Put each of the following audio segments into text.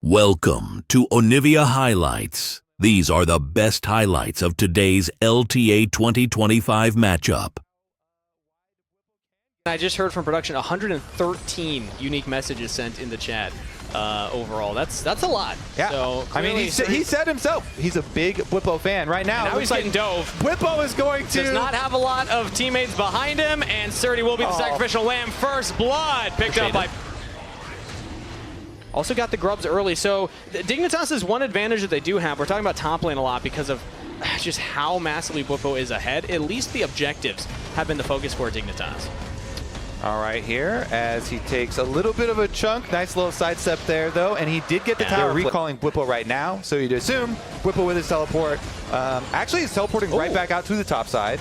Welcome to Onivia Highlights. These are the best highlights of today's LTA 2025 matchup. I just heard from production 113 unique messages sent in the chat overall. That's a lot. Yeah. So I mean, he said himself he's a big Whippo fan right now. Now he's getting dove. Whippo is going to does not have a lot of teammates behind him, and Surdy will be the sacrificial lamb. First blood picked up by. Also got the grubs early, so Dignitas is one advantage that they do have. We're talking about top lane a lot because of just how massively Whippo is ahead. At least the objectives have been the focus for Dignitas. All right, here as he takes a little bit of a chunk. Nice little sidestep there, though, and he did get the tower. Recalling Whippo right now, so you'd assume Whippo with his teleport. Actually, he's teleporting right back out to the top side.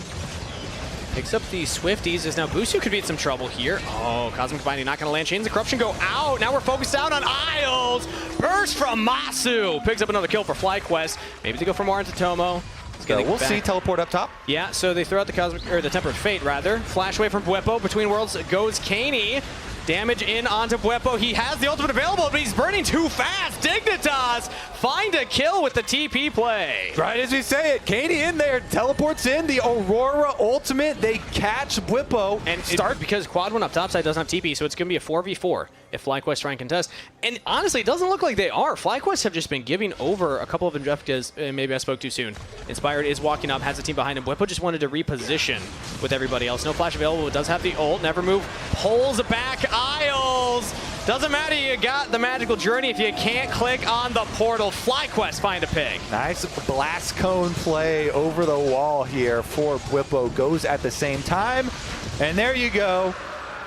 Picks up the Swifties as now Busio could be in some trouble here. Oh, Cosmic Binding not going to land. Chains of Corruption go out. Now we're focused out on Isles. Burst from Masu. Picks up another kill for FlyQuest. Maybe they go for more into Tomo. We'll see teleport up top. Yeah, so they throw out the Cosmic, or the Tempered Fate rather. Flash away from Whippo. Between worlds goes Kaney. Damage in onto Whippo. He has the ultimate available, but he's burning too fast. Dignitas find a kill with the TP play. Right as we say it, Katie in there, teleports in the Aurora ultimate. They catch Whippo and start because Quad one up topside doesn't have TP, so it's going to be a 4v4 if FlyQuest try and contest. And honestly, it doesn't look like they are. FlyQuest have just been giving over a couple of objectives. Maybe I spoke too soon. Inspired is walking up, has a team behind him. Whippo just wanted to reposition with everybody else. No flash available. It does have the ult. Never move. Pulls back. Isles. Doesn't matter, you got the magical journey if you can't click on the portal. FlyQuest find a pig. Nice blast cone play over the wall here for Whippo. Goes at the same time. And there you go.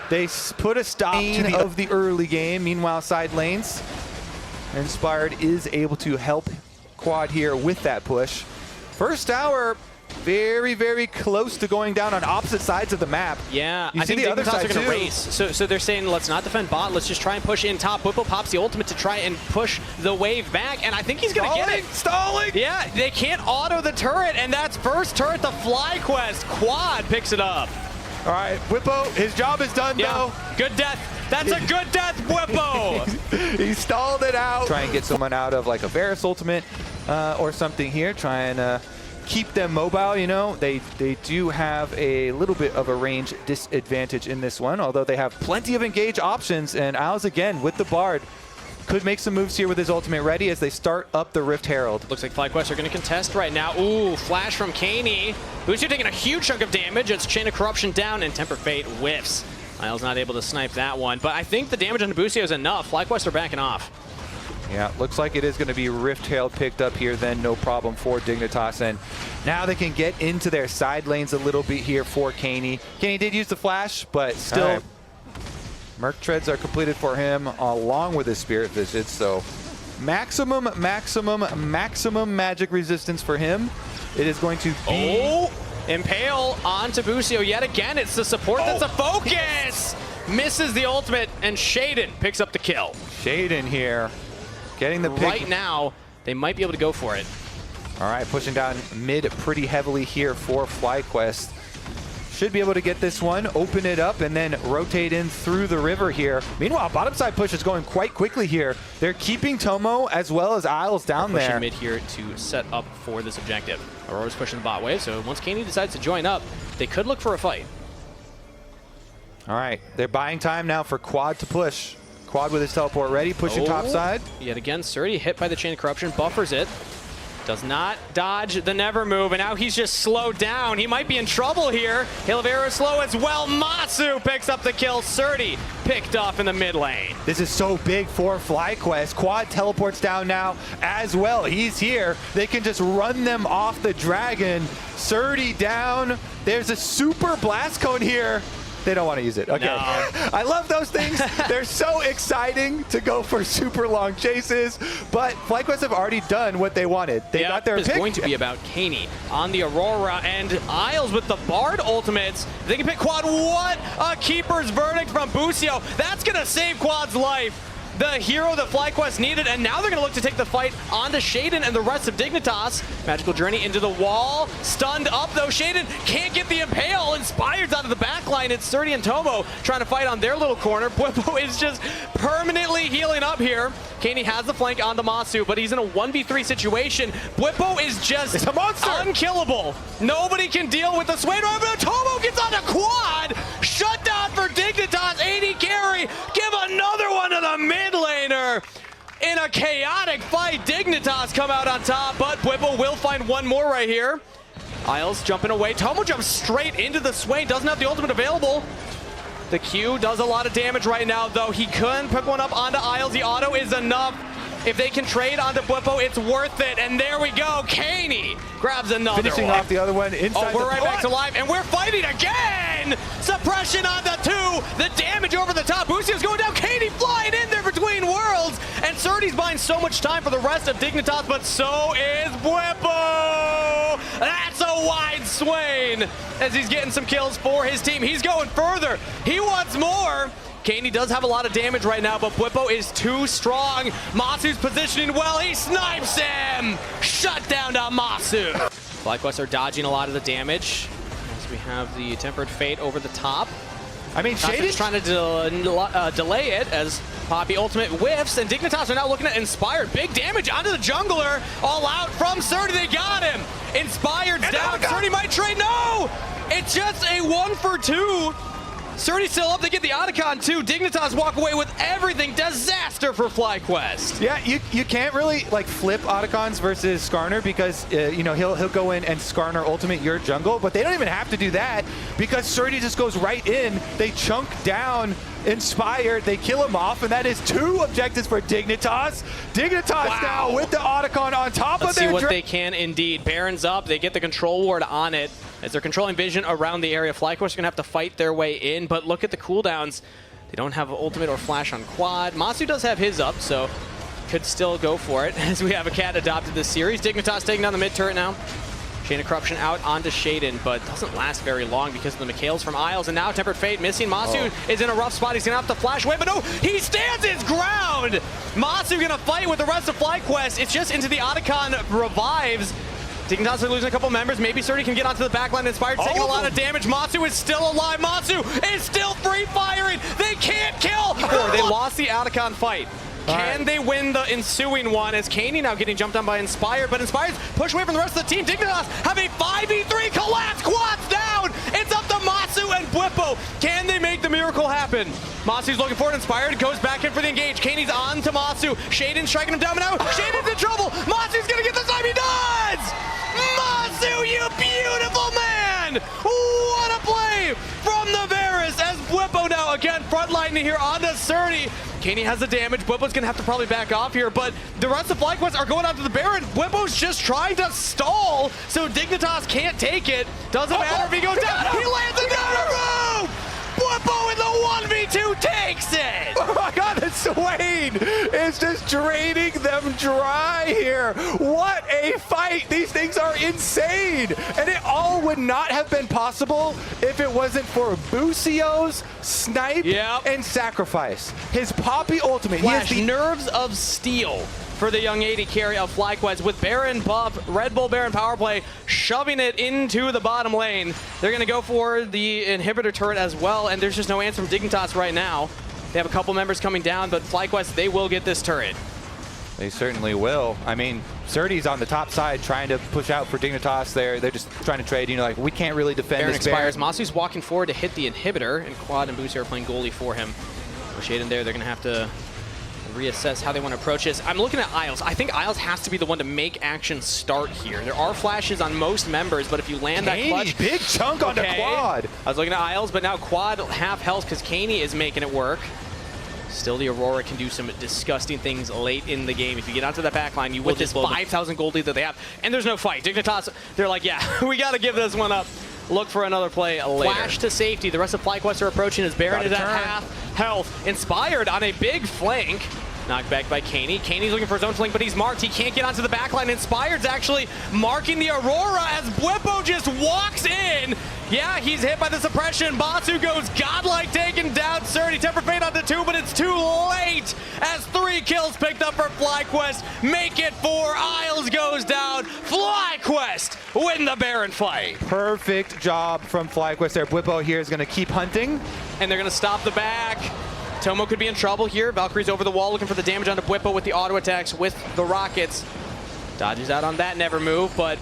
They put a stop to the early game. Meanwhile, side lanes. Inspired is able to help Quad here with that push. First tower. Very, very close to going down on opposite sides of the map. Yeah, I think the other side are going to race. So they're saying, let's not defend bot. Let's just try and push in top. Whippo pops the ultimate to try and push the wave back, and I think he's going to get it. Stalling! Yeah, they can't auto the turret, and that's first turret, the FlyQuest. Quad picks it up. All right, Whippo, his job is done, though. Good death. That's a good death, Whippo! He stalled it out. Try and get someone out of like a Varus ultimate or something here. Try and keep them mobile, you know. They do have a little bit of a range disadvantage in this one, although they have plenty of engage options. And Isles again with the Bard could make some moves here with his ultimate ready as they start up the Rift Herald. Looks like FlyQuest are going to contest right now. Ooh, flash from Kaney. Busio taking a huge chunk of damage. It's Chain of Corruption down, and Temper Fate whiffs. Isles not able to snipe that one, but I think the damage on Busio is enough. FlyQuest are backing off. Yeah, looks like it is going to be Rift Herald picked up here then, no problem for Dignitas. And now they can get into their side lanes a little bit here for Kaney. Kaney did use the flash, but still, Merc Treads are completed for him along with his Spirit Visits. So maximum magic resistance for him. It is going to be... Oh, Impale onto Busio yet again. It's the support that's a focus. Misses the ultimate, and Shaden picks up the kill. Shaden here. Getting the pick. Right now, they might be able to go for it. All right, pushing down mid pretty heavily here for FlyQuest. Should be able to get this one, open it up, and then rotate in through the river here. Meanwhile, bottom side push is going quite quickly here. They're keeping Tomo as well as Isles down there. Pushing mid here to set up for this objective. Aurora's pushing the bot wave, so once Kaney decides to join up, they could look for a fight. All right, they're buying time now for Quad to push. Quad with his teleport ready, pushing top side. Yet again, Surdy hit by the Chain of Corruption, buffers it. Does not dodge the never move, and now he's just slowed down. He might be in trouble here. Hilvera is slow as well. Masu picks up the kill. Surdy picked off in the mid lane. This is so big for FlyQuest. Quad teleports down now as well. He's here. They can just run them off the dragon. Surdy down. There's a super blast cone here. They don't want to use it. Okay. No. I love those things. They're so exciting to go for super long chases, but FlyQuest have already done what they wanted. They got their pick. It's going to be about Kaney on the Aurora, and Isles with the Bard ultimates. They can pick Quad. What a keeper's verdict from Busio. That's going to save Quad's life. the hero that FlyQuest needed, and now they're going to look to take the fight onto Shayden and the rest of Dignitas. Magical Journey into the wall, stunned up though. Shayden can't get the impale. Inspired's out of the back line. It's Surdy and Tomo trying to fight on their little corner. Bwipo is just permanently healing up here. Katie has the flank onto Masu, but he's in a 1v3 situation. Bwipo is just unkillable. Nobody can deal with the sway. Tomo gets on a quad. Shut down for Dignitas. 80 carry. Give another one to the mid laner. In a chaotic fight, Dignitas come out on top, but Bwipo will find one more right here. Isles jumping away. Tomo jumps straight into the sway. Doesn't have the ultimate available. The Q does a lot of damage right now, though. He couldn't pick one up onto Isles. The auto is enough. If they can trade onto Bwipo, it's worth it. And there we go. Kaney grabs another Finishing one. off the other one inside. Oh, we're right back to life, and we're fighting again. Suppression on the 2. The damage over the top. Busio's going down. Kaney flying in there between worlds. And Surdy's buying so much time for the rest of Dignitas, but so is Bwipo. That's a wide swing as he's getting some kills for his team. He's going further. He wants more. Kaney does have a lot of damage right now, but Bwipo is too strong. Masu's positioning well. He snipes him. Shut down to Masu. FlyQuest are dodging a lot of the damage as we have the Tempered Fate over the top. I mean, Shayden's trying to delay it as Poppy ultimate whiffs, and Dignitas are now looking at Inspired. Big damage onto the jungler. All out from Surdy. They got him. Inspired's down. Surdy might trade. No! It's just a 1-for-2. Surdy's still up. They get the Otacon too. Dignitas walk away with everything. Disaster for FlyQuest. Yeah, you can't really like flip Otacons versus Skarner because you know he'll go in and Skarner ultimate your jungle, but they don't even have to do that because Surdy just goes right in. They chunk down Inspired, they kill him off, and that is 2 objectives for Dignitas. Dignitas now with the Otacon on top of their. Let's see what they can indeed. Baron's up. They get the control ward on it. As they're controlling vision around the area, FlyQuest are going to have to fight their way in, but look at the cooldowns. They don't have ultimate or flash on quad. Masu does have his up, so could still go for it as we have a cat adopted this series. Dignitas taking down the mid turret now. Chain of Corruption out onto Shayden, but doesn't last very long because of the McHales from Isles, and now Tempered Fate missing. Masu is in a rough spot. He's going to have to flash away, but no, he stands his ground! Masu going to fight with the rest of FlyQuest. It's just into the Otacon revives. Dignitas are losing a couple members. Maybe Surdy can get onto the backline. Inspired taking a lot of damage. Masu is still alive. Masu is still free firing. They can't kill. They lost the Otacon fight. Can they win the ensuing one as Kaney now getting jumped on by Inspired, but Inspired's push away from the rest of the team. Dignitas have a 5v3 collapse. Quads down. It's up to Masu and Bwipo. Can they make the miracle happen? Masu's looking for it. Inspired goes back in for the engage. Kaney's on to Masu. Shayden striking him down, but now Shayden's in trouble. Masu's going to get the snipe. He does! Masu, you beautiful man! What a play from the Varus as Bwipo now again frontlining here onto Surdy. Kaney has the damage. Bwipo's gonna have to probably back off here, but the rest of FlyQuest are going after the Baron. Bwipo's just trying to stall, so Dignitas can't take it. Doesn't matter if he goes down. He lands another move! Bwipo in the 1v2 takes it! Oh my god, the Swain is just draining them dry here. What a fight! These things are insane! And it all would not have been possible if it wasn't for Busio's snipe and sacrifice. His Poppy ultimate. Flash, he has the Nerves of Steel for the young 80 carry of FlyQuest with Baron buff, Red Bull Baron power play, shoving it into the bottom lane. They're going to go for the inhibitor turret as well, and there's just no answer from Dignitas right now. They have a couple members coming down, but FlyQuest, they will get this turret. They certainly will. I mean, Surdy's on the top side trying to push out for Dignitas there. They're just trying to trade, you know, like, we can't really defend Baron this expires. Masu's walking forward to hit the inhibitor, and Quad and Busio are playing goalie for him. Shayden there, they're going to have to reassess how they want to approach this. I'm looking at Isles. I think Isles has to be the one to make action start here. There are flashes on most members, but if you land that clutch... big chunk onto Quad. I was looking at Isles, but now Quad half health because Kaney is making it work. Still, the Aurora can do some disgusting things late in the game. If you get onto that backline, you with this 5,000 gold lead that they have, and there's no fight. Dignitas, they're like, yeah, we got to give this one up. Look for another play later. Flash to safety. The rest of FlyQuest are approaching as Baron is at half health. Inspired on a big flank. Knocked back by Caney. Caney's looking for his own flank, but he's marked. He can't get onto the backline. Inspired's actually marking the Aurora as Bwipo just walks in. Yeah, he's hit by the suppression. Batsu goes godlike, taking down Surdy. Temper Fate onto 2, but it's too late as 3 kills picked up for FlyQuest. Make it 4. Isles goes down. FlyQuest win the Baron fight. Perfect job from FlyQuest there. Bwipo here is going to keep hunting. And they're going to stop the back. Tomo could be in trouble here. Valkyrie's over the wall looking for the damage onto Bwipo with the auto attacks with the rockets. Dodges out on that never move, but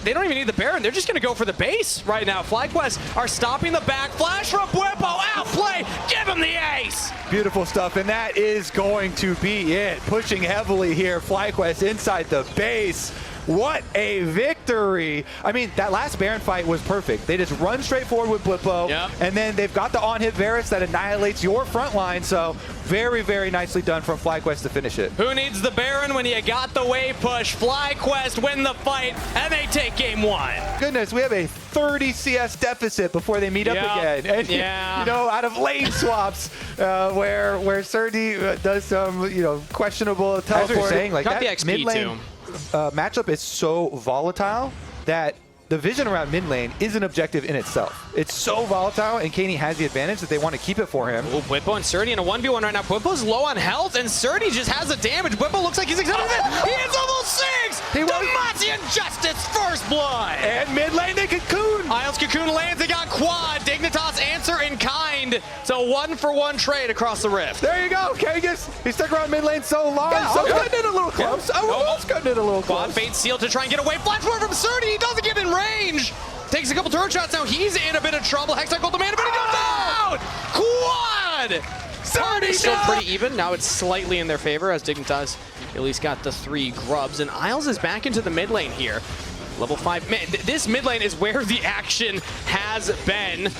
they don't even need the Baron. They're just going to go for the base right now. FlyQuest are stopping the back. Flash from Bwipo. Outplay. Give him the ace. Beautiful stuff, and that is going to be it. Pushing heavily here. FlyQuest inside the base. What a victory. I mean, that last Baron fight was perfect. They just run straight forward with Bwipo, and then they've got the on-hit Varus that annihilates your front line, so very, very nicely done from FlyQuest to finish it. Who needs the Baron when you got the wave push? FlyQuest win the fight, and they take game 1. Goodness, we have a 30 CS deficit before they meet up again. And, you know, out of lane swaps, where Surdy does some, you know, questionable teleport. As you're saying, like cut that the XP mid-lane matchup is so volatile that the vision around mid lane is an objective in itself. It's so volatile, and Caney has the advantage that they want to keep it for him. Oh, Bwipo and Surdy in a 1v1 right now. Bwipo's low on health, and Surdy just has the damage. Bwipo looks like he's accepting it. He is level 6! Demacian Justice, first blood! And mid lane, they cocoon! Isles cocoon lands, they got quad. Dignitas answer in kind. So 1-for-1 trade across the rift. There you go, Kangas. He stuck around mid lane so long. Yeah, so cutting it a little close. I was cutting it a little close. Quad Fate sealed to try and get away. Flash forward from Surdy. He doesn't get in range. Takes a couple turret shots now. He's in a bit of trouble. Hextech gold demand, but he goes down! Quad! Surdy still pretty even. Now it's slightly in their favor as Dignitas at least got the 3 grubs. And Isles is back into the mid lane here. Level 5. Man, this mid lane is where the action has been.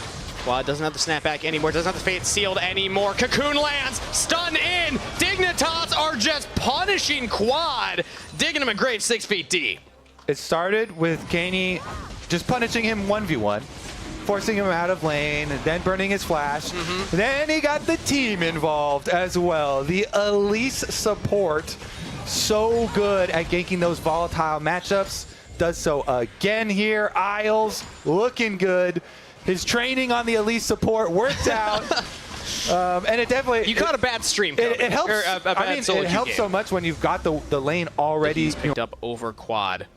Quad doesn't have the snapback anymore. Doesn't have the Fate sealed anymore. Cocoon lands. Stun in. Dignitas are just punishing Quad. Digging him a grave 6 feet deep. It started with Caney just punishing him 1v1, forcing him out of lane, and then burning his flash. Then he got the team involved as well. The Elise support, so good at ganking those volatile matchups. Does so again here. Isles looking good. His training on the Elise support worked out. And it definitely... You caught a bad stream. It helps. I mean, it helps so much when you've got the lane already. He's picked up over Quad.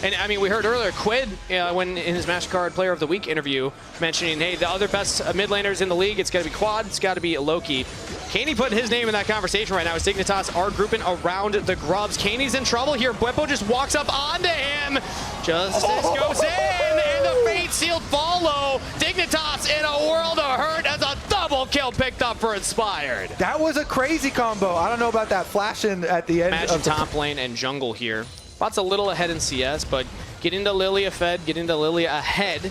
And I mean, we heard earlier Quid, when in his MasterCard Player of the Week interview, mentioning, hey, the other best mid laners in the league, it's got to be Quad, it's got to be Loki. Caney putting his name in that conversation right now as Dignitas are grouping around the grubs. Caney's in trouble here. Bwipo just walks up onto him. Justice goes in, and the Fate sealed follow. Dignitas in a world of hurt as a double kill picked up for Inspired. That was a crazy combo. I don't know about that flash in at the end. Imagine top lane and jungle here. Bot's a little ahead in CS, but get into Lilia fed, get into Lilia ahead.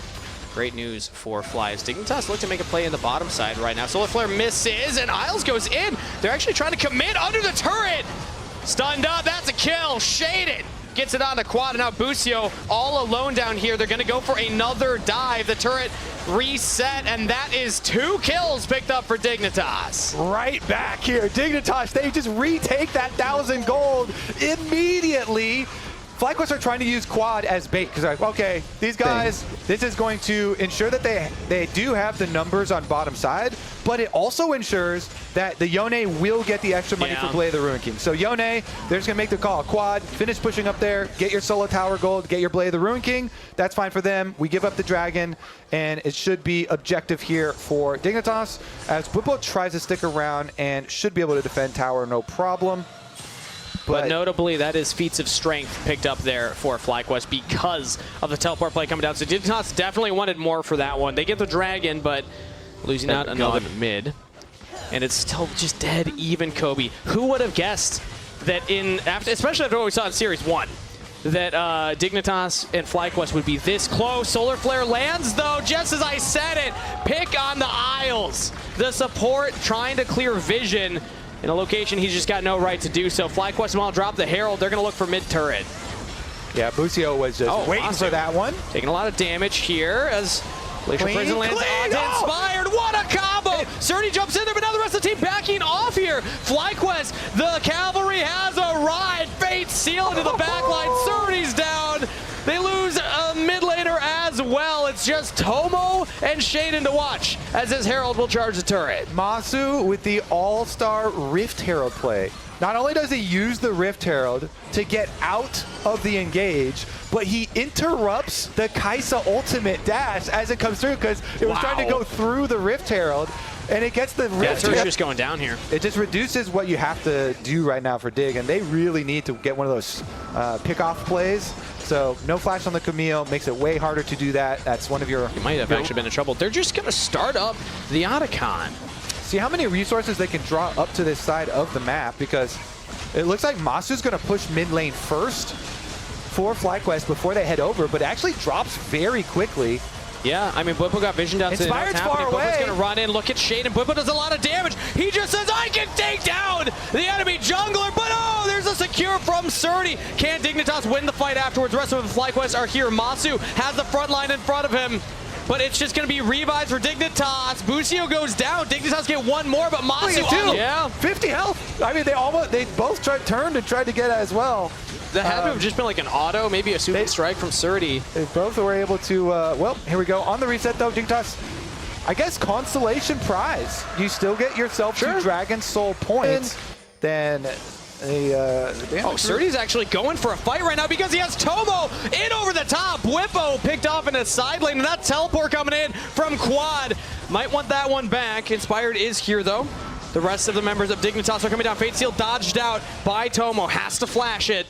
Great news for Fly's. Dignitas look to make a play in the bottom side right now. Solar Flare misses, and Isles goes in. They're actually trying to commit under the turret. Stunned up, that's a kill. Shaded gets it on the Quad, and now Busio all alone down here. They're gonna go for another dive. The turret reset, and that is 2 kills picked up for Dignitas. Right back here. Dignitas, they just retake that 1,000 gold immediately. FlyQuest are trying to use Quad as bait because like, okay, these guys, this is going to ensure that they do have the numbers on bottom side, but it also ensures that the Yone will get the extra money for Blade of the Ruin King. So Yone, they're just gonna make the call. Quad, finish pushing up there, get your solo tower gold, get your Blade of the Ruin King. That's fine for them. We give up the dragon, and it should be objective here for Dignitas as Bwipo tries to stick around and should be able to defend tower no problem. But notably, that is feats of strength picked up there for FlyQuest because of the teleport play coming down. So Dignitas definitely wanted more for that one. They get the dragon, but losing out another mid. And it's still just dead even, Kobe. Who would have guessed that especially after what we saw in Series 1, that Dignitas and FlyQuest would be this close. Solar Flare lands, though, just as I said it. Pick on the Isles. The support trying to clear vision in a location he's just got no right to do so. FlyQuest while drop the Herald, they're going to look for mid-turret. Yeah, Busio was just waiting for that one. Taking a lot of damage here as Glacial Prison lands onto Inspired. What a combo! Surdy jumps in there, but now the rest of the team backing off here. FlyQuest, the cavalry has arrived. Fate seal into the backline. Surdy's down. They lose a mid laner as well. It's just Tomo and Shaden to watch as his Herald will charge the turret. Masu with the all-star Rift Herald play. Not only does he use the Rift Herald to get out of the engage, but he interrupts the Kaisa ultimate dash as it comes through because it was trying to go through the Rift Herald. And it gets the Rift Herald just going down here. It just reduces what you have to do right now for Dig, and they really need to get one of those pick-off plays. So no flash on the Camille makes it way harder to do that. That's one of your... You might have actually been in trouble. They're just going to start up the Otacon. See how many resources they can draw up to this side of the map, because it looks like Masu's going to push mid lane first for FlyQuest before they head over, but it actually drops very quickly. Yeah, I mean, Bwipo got vision down to Inspired's far away. Bwipo's going to run in, look at Shaden. Bwipo does a lot of damage. He just says, I can take down the enemy jungler, but oh, there's a secure from Surdy. Can Dignitas win the fight afterwards? The rest of the FlyQuest are here. Masu has the front line in front of him, but it's just going to be revives for Dignitas. Busio goes down. Dignitas get one more, but Masu, yeah, 50 health. I mean, they both turned and tried to get it as well. That had to have just been like an auto, maybe a super strike from Surdy. They both were able to, well, here we go. On the reset though, Dignitas, I guess consolation prize. You still get yourself 2 Dragon Soul points. Then Surdy's actually going for a fight right now because he has Tomo in over the top. Bwipo picked off in a side lane, and that teleport coming in from Quad. Might want that one back. Inspired is here though. The rest of the members of Dignitas are coming down. Fate Seal dodged out by Tomo, has to flash it.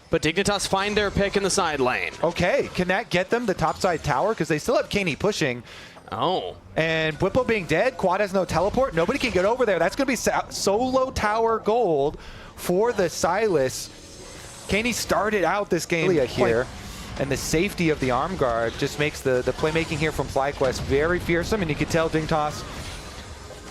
But Dignitas find their pick in the side lane. Okay, can that get them the topside tower? Because they still have Kaney pushing. Oh. And Bwipo being dead, Quad has no teleport. Nobody can get over there. That's going to be solo tower gold for the Silas. Kaney started out this game here. And the safety of the arm guard just makes the playmaking here from FlyQuest very fearsome. And you can tell Dignitas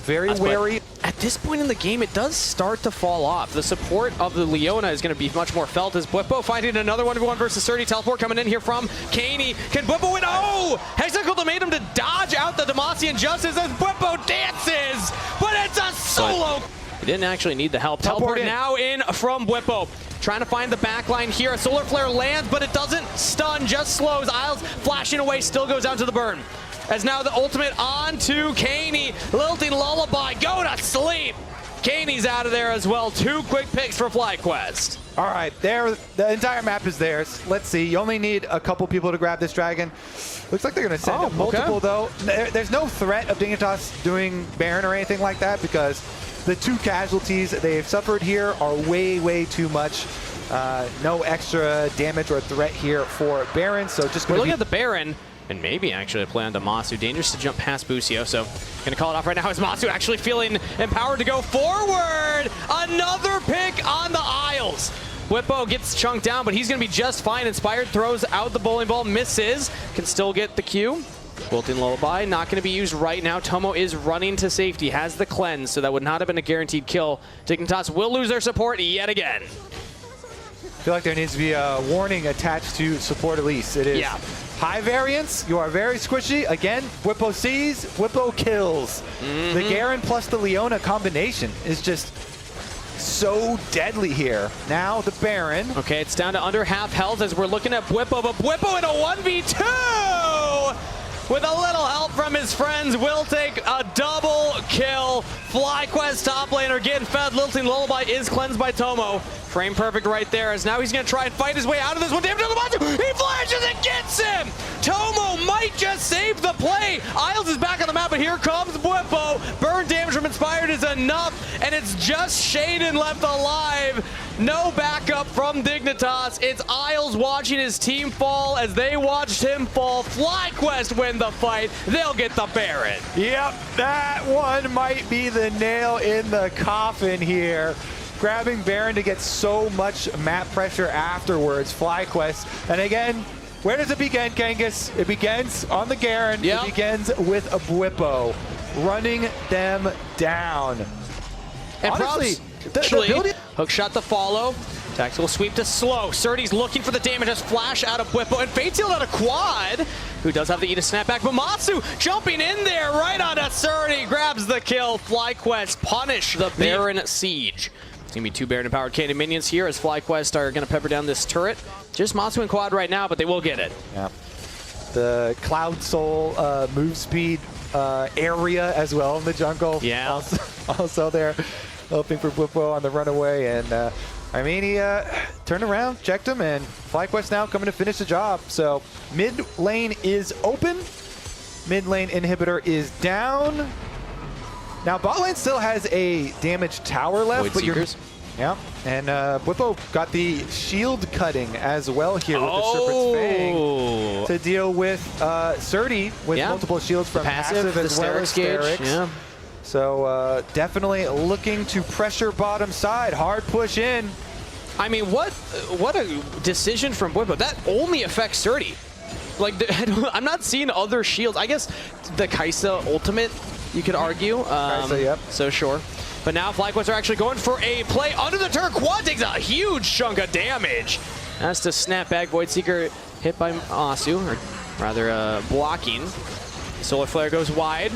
very wary. At this point in the game, it does start to fall off. The support of the Leona is going to be much more felt as Bwipo finding another 1v1 versus Surdy. Teleport coming in here from Kaney. Can Bwipo win? Oh! Hexacle made him to dodge out the Demacian Justice as Bwipo dances, but it's a solo. He didn't actually need the help. Teleport now in from Bwipo. Trying to find the backline here. A Solar Flare lands, but it doesn't stun, just slows. Isles flashing away, still goes down to the burn. As now the ultimate on to Kaney. Lilting Lullaby, go to sleep. Kaney's out of there as well. 2 quick picks for FlyQuest. All right, the entire map is theirs. Let's see. You only need a couple people to grab this dragon. Looks like they're going to send up multiple, though. There's no threat of Dignitas doing Baron or anything like that because the 2 casualties they've suffered here are way, way too much. No extra damage or threat here for Baron, so just going to look at the Baron. And maybe actually a play on to Masu. Dangerous to jump past Busio, so gonna call it off right now. Is Masu actually feeling empowered to go forward? Another pick on the Isles. Bwipo gets chunked down, but he's gonna be just fine. Inspired throws out the bowling ball, misses. Can still get the Q. Wilting Lullaby, not gonna be used right now. Tomo is running to safety, has the cleanse, so that would not have been a guaranteed kill. Dignitas will lose their support yet again. I feel like there needs to be a warning attached to support Elise. It is high variance. You are very squishy. Again, Bwipo sees, Bwipo kills. The Garen plus the Leona combination is just so deadly here. Now the Baron. Okay, it's down to under half health as we're looking at Bwipo, but Bwipo in a 1v2! With a little help from his friends, will take a double kill. FlyQuest top laner getting fed. Lilting Lullaby is cleansed by Tomo. Frame perfect right there, as now he's going to try and fight his way out of this one. Damage on the bottom. He flashes and gets him! Tomo might just save the play. Isles is back on the map, but here comes Bwipo. Burn damage from Inspired is enough, and it's just Shaden left alive. No backup from Dignitas. It's Isles watching his team fall as they watched him fall. FlyQuest win the fight. They'll get the Baron. Yep, that one might be the nail in the coffin here. Grabbing Baron to get so much map pressure afterwards. FlyQuest. And again, where does it begin, Kangas? It begins on the Garen. It begins with a Bwipo running them down. And honestly, hook shot the follow. Tactical sweep to slow. Surdy's looking for the damage as flash out of Bwipo, and Fate's healed out of Quad, who does have the E to snap back, but Matsu jumping in there right onto Surdy, grabs the kill. FlyQuest punish the Baron Siege. It's going to be 2 Baron empowered cannon minions here as FlyQuest are going to pepper down this turret. Just Matsu and Quad right now, but they will get it. Yeah. The Cloud Soul move speed area as well in the jungle. Yeah. Also there, hoping for Bwipo on the runaway. And I mean, he turned around, checked him, and FlyQuest now coming to finish the job. So mid lane is open. Mid lane inhibitor is down. Now bot lane still has a damaged tower left, but you're... Yeah, and Bwipo got the shield cutting as well here with the Serpent's Fang to deal with Surdy with multiple shields from passive as well as Sterix. Yeah. So definitely looking to pressure bottom side, hard push in. I mean, what a decision from Bwipo. That only affects Surdy. Like, I'm not seeing other shields. I guess the Kaisa ultimate, you could argue. Kaisa, yep. So sure. But now FlyQuest are actually going for a play under the turret. Quad takes a huge chunk of damage. That's to snap back. Void Seeker hit by Asu, or rather blocking. Solar Flare goes wide.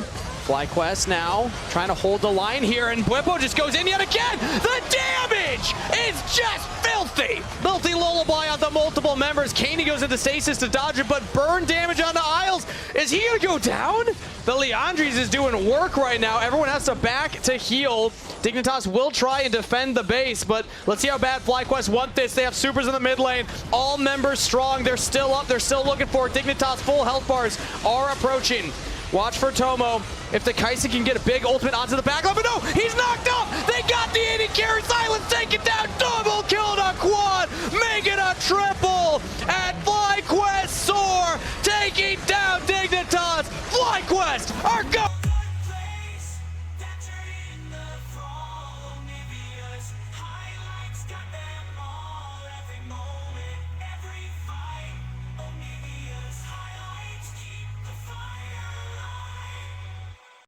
FlyQuest now trying to hold the line here, and Bwipo just goes in yet again. The damage is just filthy. Filthy lullaby on the multiple members. Kaney goes into stasis to dodge it, but burn damage on the Isles. Is he gonna go down? The Leandres is doing work right now. Everyone has to back to heal. Dignitas will try and defend the base, but let's see how bad FlyQuest want this. They have supers in the mid lane. All members strong. They're still up. They're still looking for it. Dignitas full health bars are approaching. Watch for Tomo. If the Kaisa can get a big ultimate onto the back line, but no, he's knocked up. They got the 80 carry. Silence take it down. Double kill to Quad. Make it a triple. And FlyQuest soar, taking down Dignitas. FlyQuest are